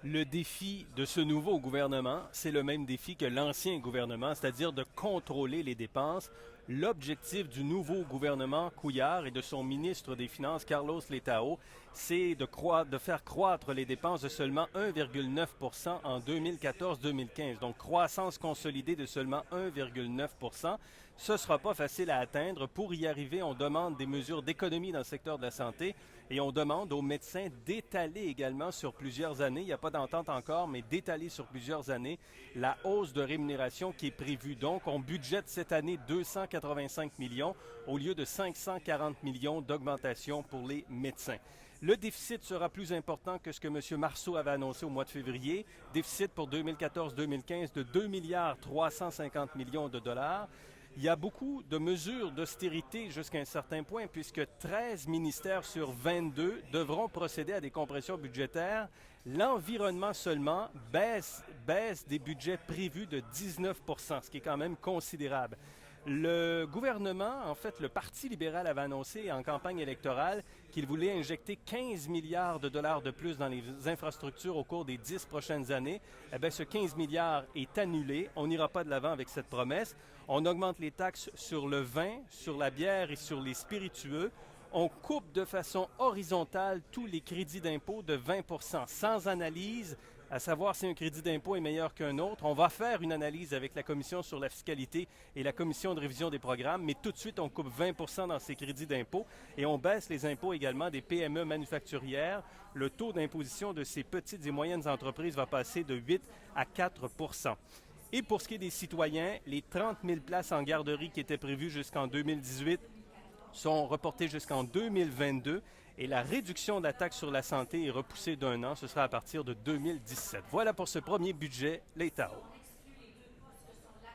Le défi de ce nouveau gouvernement, c'est le même défi que l'ancien gouvernement, c'est-à-dire de contrôler les dépenses. L'objectif du nouveau gouvernement Couillard et de son ministre des Finances, Carlos Letao, c'est de faire croître les dépenses de seulement 1,9 en 2014-2015. Donc, croissance consolidée de seulement 1,9 Ce ne sera pas facile à atteindre. Pour y arriver, on demande des mesures d'économie dans le secteur de la santé et on demande aux médecins d'étaler également sur plusieurs années. Il n'y a pas d'entente encore, mais d'étaler sur plusieurs années la hausse de rémunération qui est prévue. Donc, on budgète cette année 285 millions au lieu de 540 millions d'augmentation pour les médecins. Le déficit sera plus important que ce que M. Marceau avait annoncé au mois de février. Déficit pour 2014-2015 de 2 milliards 350 millions de dollars. Il y a beaucoup de mesures d'austérité jusqu'à un certain point, puisque 13 ministères sur 22 devront procéder à des compressions budgétaires. L'environnement seulement baisse des budgets prévus de 19 ce qui est quand même considérable. Le gouvernement, en fait, le Parti libéral avait annoncé en campagne électorale qu'il voulait injecter 15 milliards de dollars de plus dans les infrastructures au cours des 10 prochaines années. Eh bien, ce 15 milliards est annulé. On n'ira pas de l'avant avec cette promesse. On augmente les taxes sur le vin, sur la bière et sur les spiritueux. On coupe de façon horizontale tous les crédits d'impôt de 20 sans analyse, à savoir si un crédit d'impôt est meilleur qu'un autre. On va faire une analyse avec la Commission sur la fiscalité et la Commission de révision des programmes, mais tout de suite, on coupe 20 dans ces crédits d'impôt et on baisse les impôts également des PME manufacturières. Le taux d'imposition de ces petites et moyennes entreprises va passer de 8 à 4 Et pour ce qui est des citoyens, les 30 000 places en garderie qui étaient prévues jusqu'en 2018 sont reportées jusqu'en 2022 et la réduction de la taxe sur la santé est repoussée d'un an. Ce sera à partir de 2017. Voilà pour ce premier budget, l'État.